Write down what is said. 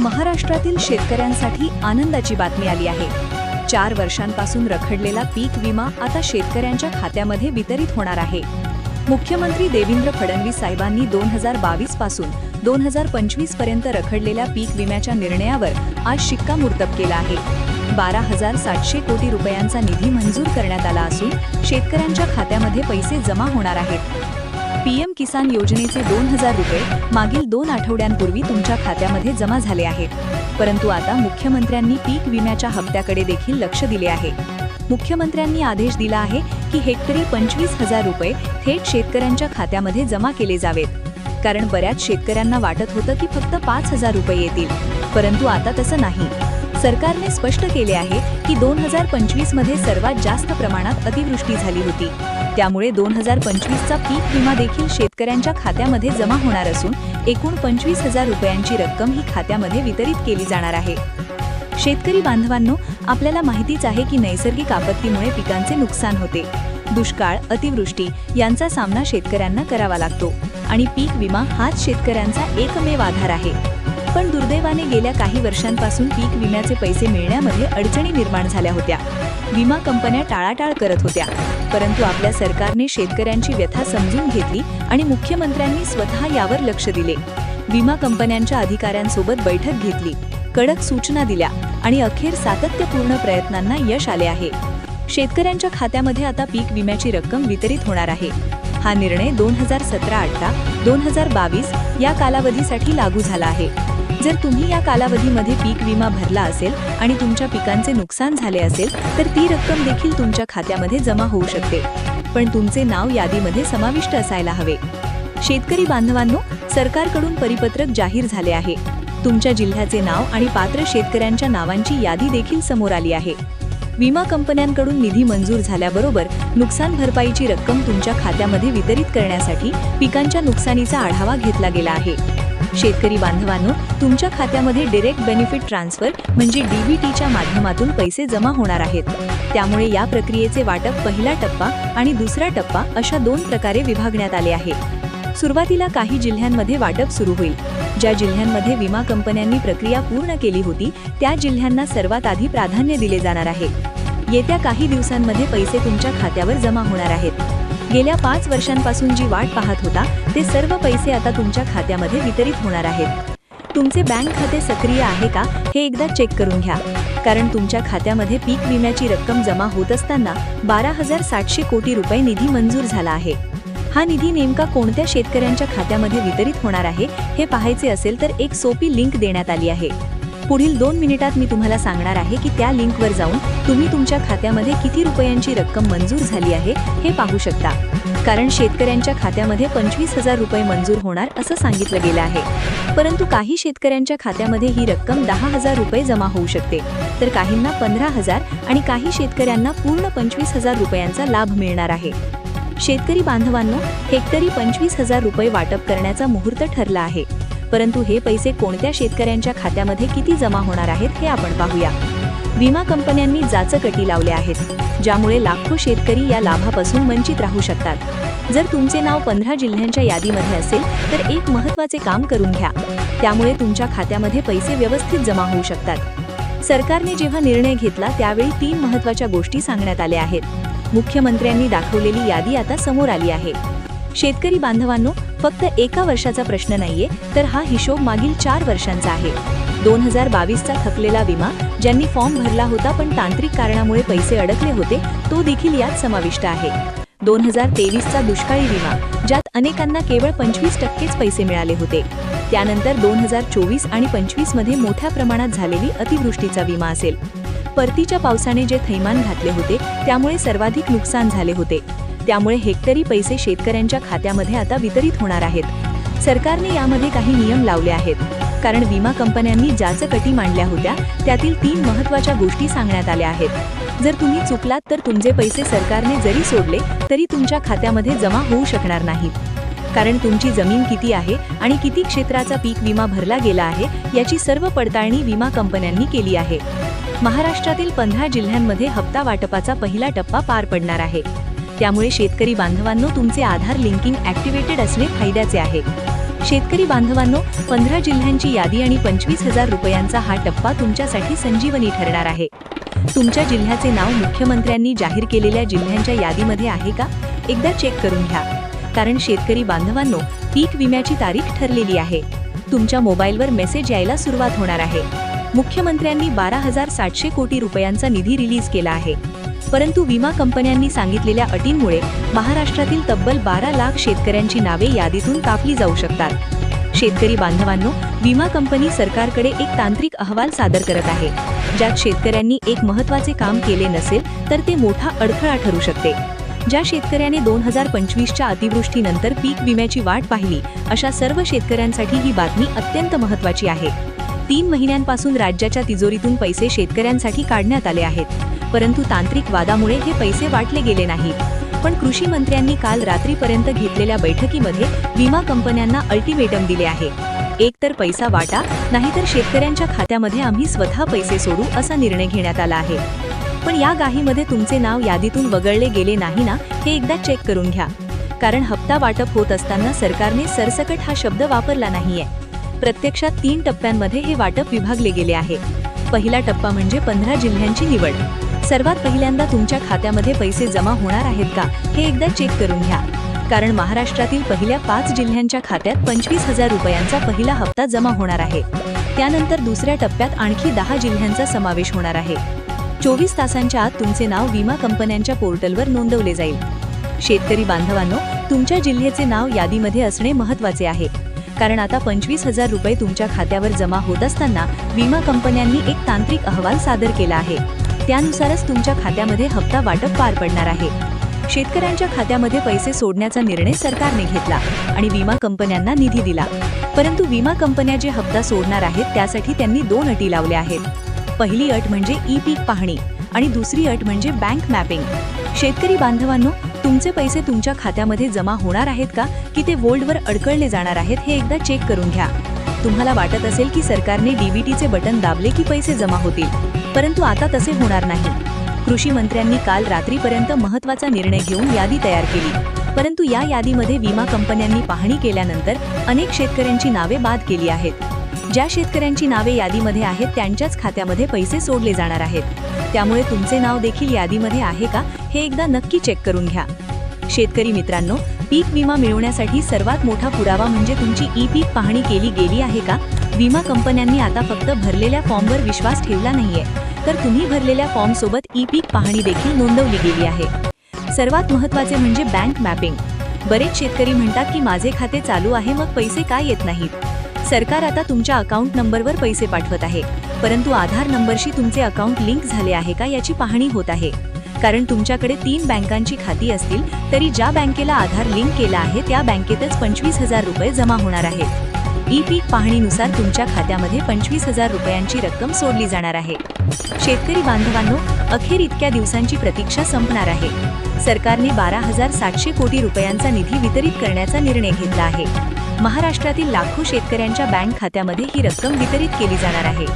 महाराष्ट्रातील शेतकऱ्यांसाठी आनंदाची बातमी आली आहे। 4 वर्षांपासून रखडलेला पीक विमा आता शेतकऱ्यांच्या खात्यामध्ये वितरित होणार आहे। मुख्यमंत्री देवेंद्र फडणवीस साहेबांनी 2022 पासून 2025 पर्यंत रखडलेल्या पीक विम्याच्या निर्णयावर आज शिक्कामोर्तब केला आहे। 12,700 कोटी रुपयांचा निधी मंजूर करण्यात आला असून शेतकऱ्यांच्या खात्यामध्ये पैसे जमा होणार आहेत। पीएम किसान योजनेचे 2,000 रुपये मागील 2 आठवड्यांपूर्वी तुमच्या खात्यामध्ये जमा झाले आहेत, परंतु आता मुख्यमंत्र्यांनी पीक विम्याच्या हप्त्याकडे देखील लक्ष दिले आहे। मुख्यमंत्र्यांनी आदेश दिला आहे की हेक्टरी 25,000 रुपये थेट शेतकऱ्यांच्या खात्यामध्ये जमा केले जावेत, कारण बऱ्याच शेतकऱ्यांना वाटत होतं की फक्त 5,000 रुपये येतील, परंतु आता तसं नाही। सरकारने स्पष्ट केले आहे की 2025 मध्ये सर्वात जास्त प्रमाणात अतिवृष्टी झाली होती, त्यामुळे 2025चा पीक विमा देखील शेतकऱ्यांच्या खात्यामध्ये जमा होणार असून एकूण 25,000 रुपयांची रक्कम ही खात्यामध्ये वितरित केली जाणार आहे। शेतकरी बांधवांनो, आपल्याला माहितीच आहे की नैसर्गिक आपत्तीमुळे पिकांचे नुकसान होते। दुष्काळ, अतिवृष्टी यांचा सामना शेतकऱ्यांना करावा लागतो आणि पीक विमा हाच शेतकऱ्यांचा एकमेव आधार आहे। पण दुर्दैवाने गेल्या काही वर्षांपासून पीक विम्याचे पैसे मिळण्यामध्ये अडचणी निर्माण झाल्या होत्या। विमा कंपन्या टाळाटाळ करत होत्या, परंतु आपल्या सरकारने शेतकऱ्यांची व्यथा समजून घेतली आणि मुख्यमंत्र्यांनी स्वतः यावर लक्ष दिले। विमा कंपन्यांच्या अधिकाऱ्यांसोबत बैठक घेतली, कडक सूचना दिल्या आणि अखेर सातत्यपूर्ण प्रयत्नांना यश आले आहे। शेतकऱ्यांच्या खात्यामध्ये आता पीक विम्याची रक्कम वितरित होणार आहे। हा निर्णय 2017-18, 2022 या कालावधीसाठी लागू झाला आहे। जर तुम्ही या कालावधीमध्ये पीक विमा भरला असेल आणि तुमच्या पिकांचे नुकसान झाले असेल तर ती रक्कम देखील तुमच्या खात्यामध्ये जमा होऊ शकते, पण तुमचे नाव यादीमध्ये समाविष्ट असायला हवे। शेतकरी बांधवांनो, सरकारकडून परिपत्रक जाहीर झाले आहे। तुमच्या जिल्ह्याचे नाव आणि पात्र शेतकऱ्यांच्या नावांची यादी देखील समोर आली आहे। विमा कंपन्यांकडून निधी मंजूर झाल्याबरोबर नुकसान भरपाईची रक्कम तुमच्या खात्यामध्ये वितरित करण्यासाठी पिकांच्या नुकसानीचा आढावा घेतला गेला आहे। शेतकरी बांधवांनो, तुमच्या खात्यामध्ये डायरेक्ट बेनिफिट ट्रान्सफर म्हणजे डीबीटीच्या माध्यमातून पैसे जमा होणार आहेत। त्यामुळे या प्रक्रियेचे वाटप पहिला टप्पा आणि दुसरा टप्पा अशा 2 प्रकारे विभागण्यात आले आहे। सुरुवातीला काही जिल्ह्यांमध्ये वाटप सुरू होईल। ज्या जिल्ह्यांमध्ये विमा कंपन्यांनी प्रक्रिया पूर्ण केली होती त्या जिल्ह्यांना सर्वात आधी प्राधान्य दिले जाणार आहे। येत्या काही दिवसांमध्ये पैसे तुमच्या खात्यावर जमा होणार आहेत। गेल्या 5 वर्षांपासून जी वाट पाहत होता ते सर्व पैसे आता तुमच्या खात्यामध्ये वितरित होणार आहेत। तुमचे बँक खाते सक्रिय आहे का हे एकदा चेक करून घ्या, कारण तुमच्या खात्यामध्ये पीक विम्याची रक्कम जमा होत असताना 12,700 कोटी रुपये निधी मंजूर झाला आहे। हा निधी नेमका कोणत्या शेतकऱ्यांच्या खात्यामध्ये वितरित होणार आहे हे पाहायचे असेल तर एक सोपी लिंक देण्यात आली आहे। पुढील 2 मिनिटात मी तुम्हाला सांगणार आहे की त्या लिंकवर जाऊन तुम्ही तुमच्या खात्यामध्ये किती रुपयांची रक्कम मंजूर झाली आहे हे पाहू शकता, कारण शेतकऱ्यांच्या खात्यामध्ये 25,000 रुपये मंजूर होणार असं सांगितलं गेलं आहे, परंतु काही शेतकऱ्यांच्या खात्यामध्ये ही रक्कम 10,000 रुपये जमा होऊ शकते, तर काहींना 15,000 आणि काही शेतकऱ्यांना पूर्ण 25,000 रुपयांचा लाभ मिळणार आहे। शेतकरी बांधवांनो, हेक्टरी 25,000 रुपये वाटप करण्याचा मुहूर्त ठरला आहे, परंतु हे पैसे कोणत्या शेतकऱ्यांच्या खात्यामध्ये किती जमा होणार आहेत हे आपण पाहूया। विमा कंपन्यांनी जाचक लावल्या आहेत, ज्यामुळे लाखो शेतकरी या लाभापासून वंचित राहू शकतात। जर तुमचे नाव 15 जिल्ह्यांच्या यादीमध्ये असेल तर एक महत्त्वाचे काम करून घ्या, त्यामुळे तुमच्या खात्यामध्ये पैसे व्यवस्थित जमा होऊ शकतात। सरकारने जेव्हा निर्णय घेतला त्यावेळी 3 महत्त्वाच्या गोष्टी सांगण्यात आल्या आहेत। मुख्यमंत्र्यांनी दाखवलेली यादी आता समोर आली आहे। शेतकरी बांधवांनो, फक्त एका वर्षाचा प्रश्न नाहीये, तर हा हिशोब मागील 4 वर्षांचा आहे। 2022चा थकलेला विमा, ज्यांनी फॉर्म भरला होता पण तांत्रिक कारणामुळे पैसे अडकले होते, तो देखील यात समाविष्ट आहे। 2023चा दुष्काळी विमा, ज्यात अनेकांना केवळ 25%च पैसे मिळाले होते। त्यानंतर 2024 आणि 25 मध्ये मोठ्या प्रमाणात झालेली अतिवृष्टीचा विमा असेल। परतीच्या पावसाने जे थैमान घातले होते त्यामुळे सर्वाधिक नुकसान झाले होते, त्यामुळे हेक्टरी पैसे शेतकऱ्यांच्या खात्यामध्ये आता वितरित होणार आहेत। सरकारने यामध्ये काही नियम लावले आहेत, कारण विमा कंपन्यांनी जाचक मांडल्या होत्या, त्यातील 3 महत्त्वाच्या गोष्टी सांगण्यात आल्या आहेत। जर तुम्ही चुकलात तर तुमचे पैसे सरकारने जरी सोडले तरी तुमच्या खात्यामध्ये जमा होऊ शकणार नाहीत, कारण तुमची जमीन किती आहे आणि किती क्षेत्राचा पीक विमा भरला गेला आहे याची सर्व पडताळणी विमा कंपन्यांनी केली आहे। महाराष्ट्रातील 15 जिल्ह्यांमध्ये हप्ता वाटपाचा पहिला टप्पा पार पडणार आहे, त्यामुळे शेतकरी बांधवांनो, तुमचे आधार लिंकिंग ॲक्टिव्हेटेड असणे फायद्याचे आहे। शेतकरी बांधवांनो, 15 जिल्ह्यांची यादी आणि 25,000 रुपयांचा हा टप्पा तुमच्यासाठी संजीवनी ठरणार आहे. तुमच्या जिल्ह्याचे नाव मुख्यमंत्र्यांनी जाहीर केलेल्या जिल्ह्यांच्या यादीमध्ये आहे का? एकदा चेक करून घ्या. कारण शेतकरी बांधवांनो, पीक विम्याची तारीख ठरलेली आहे. तुमच्या मोबाईलवर मेसेज यायला सुरुवात होणार आहे. मुख्यमंत्र्यांनी 12,700 कोटी रुपयांचा निधी रिलीज केला आहे. परंतु विमा कंपन्यांनी सांगितलेल्या अटींमुळे महाराष्ट्रातील तब्बल 12 लाख शेतकऱ्यांची नावे यादीतून कापली जाऊ शकतात. शेतकरी बांधवांनो, विमा कंपनी सरकारकडे एक तांत्रिक अहवाल सादर करत आहे, ज्यात शेतकऱ्यांनी एक महत्त्वाचे काम केले नसेल तर ते मोठा अडथळा ठरू शकते. ज्या शेतकऱ्याने 2025च्या अतिवृष्टीनंतर पीक विम्याची वाट पाहिली, अशा सर्व शेतकऱ्यांसाठी ही बातमी अत्यंत महत्त्वाची आहे. 3 महिन्यांपासून राज्याच्या तिजोरीतून पैसे शेतकऱ्यांसाठी काढण्यात आले आहेत, परंतु तांत्रिक वादामुळे हे पैसे वाटले गेले नाहीत. पण कृषी मंत्र्यांनी काल रात्रीपर्यंत घेतलेल्या बैठकीमध्ये विमा कंपन्यांना अल्टिमेटम दिले आहे. एक तर पैसा वाटा, नाहीतर शेतकऱ्यांच्या खात्यामध्ये आम्ही स्वतः पैसे सोडू, असा निर्णय घेण्यात आला आहे. पण या गाहीमध्ये तुमचे नाव यादीतून वगळले गेले नाही ना, हे एकदा चेक करून घ्या. कारण हप्ता वाटप होत असताना सरकारने सरसकट हा शब्द वापरला नाहीये. प्रत्यक्षात 3 टप्प्यांमध्ये हे वाटप विभागले गेले आहे. पहिला टप्पा म्हणजे 15 जिल्ह्यांची निवड. सर्वात पहिल्यांदा तुमच्या खात्यामध्ये पैसे जमा होणार आहेत का, हे एकदा चेक करून घ्या. कारण महाराष्ट्रातील पहिल्या 5 जिल्ह्यांच्या खात्यात 25,000 रुपयांचा पहिला हप्ता जमा होणार आहे. त्यानंतर दुसऱ्या टप्प्यात आणखी 10 जिल्ह्यांचा समावेश होणार आहे. 24 तासांच्या आत तुमचे नाव विमा कंपन्यांच्या पोर्टलवर नोंदवले जाईल. शेतकरी बांधवांनो, तुमच्या जिल्ह्याचे नाव यादीमध्ये असणे महत्त्वाचे आहे. कारण आता 25,000 रुपये तुमच्या खात्यावर जमा होत असताना विमा कंपन्यांनी एक तांत्रिक अहवाल सादर केला आहे. त्यानुसारच तुमच्या खात्यामध्ये हप्ता वाटप पार पडणार आहे. शेतकऱ्यांच्या खात्यामध्ये पैसे सोडण्याचा निर्णय सरकारने घेतला आणि विमा कंपन्यांना निधी दिला. परंतु विमा कंपन्या जे हप्ता सोडणार आहेत त्यासाठी त्यांनी 2 अटी लावल्या आहेत. पहिली अट म्हणजे ई-पीक पाहणी आणि दुसरी अट म्हणजे बँक मॅपिंग. शेतकरी बांधवांनो, तुमचे पैसे तुमच्या खात्यामध्ये जमा होणार आहेत का, की ते होल्डवर अडकळले जाणार आहेत, हे एकदा चेक करून घ्या. तुम्हाला वाटत असेल की सरकारने डीबीटीचे बटन दाबले की पैसे जमा होतील, परंतु आता तसे होणार नाही. कृषी मंत्र्यांनी काल रात्रीपर्यंत महत्त्वाचा निर्णय घेऊन यादी तयार केली. परंतु या यादीमध्ये विमा कंपन्यांनी पाहणी केल्यानंतर अनेक शेतकऱ्यांची नावे बाद केली आहेत. ज्या शेतकऱ्यांची नावे यादीमध्ये आहेत त्यांच्याच खात्यामध्ये पैसे सोडले जाणार आहेत. त्यामुळे तुमचे नाव देखील यादीमध्ये आहे का, हे एकदा नक्की चेक करून घ्या. शेतकरी मित्रांनो, पीक विमा मिळवण्यासाठी सर्वात मोठा पुरावा म्हणजे तुमची ई-पीक पाहणी केली गेली आहे का. विमा कंपन्यांनी आता फक्त भरलेल्या फॉर्मवर विश्वास ठेवला नाहीये, तर तुम्ही भरलेल्या फॉर्मसोबत ई-पीक पाहणी देखील नोंदवली गेली आहे. सर्वात महत्त्वाचे म्हणजे बँक मॅपिंग. बरेच शेतकरी म्हणतात की माझे खाते चालू आहे, मग पैसे का येत नाहीत. सरकार आता तुमच्या अकाउंट नंबरवर पैसे पाठवत आहे, परंतु आधार नंबरशी तुमचे अकाउंट लिंक झाले आहे का याची पाहणी होत आहे. कारण तुमच्याकडे 3 बँकांची खाती असतील तरी ज्या बँकेला आधार लिंक केला आहे त्या बँकेतच 25,000 रुपये जमा होणार आहेत. ई-पीक पाहणीनुसार तुमच्या खात्यामध्ये 25,000 रुपयांची रक्कम सोडली जाणार आहे. शेतकरी बांधवांनो, अखेर इतक्या दिवसांची प्रतीक्षा संपणार आहे. सरकारने 12,700 कोटी रुपयांचा निधी वितरित करण्याचा निर्णय घेतला आहे. महाराष्ट्रातील लाखो शेतकऱ्यांच्या बँक खात्यामध्ये ही रक्कम वितरित केली जाणार आहे.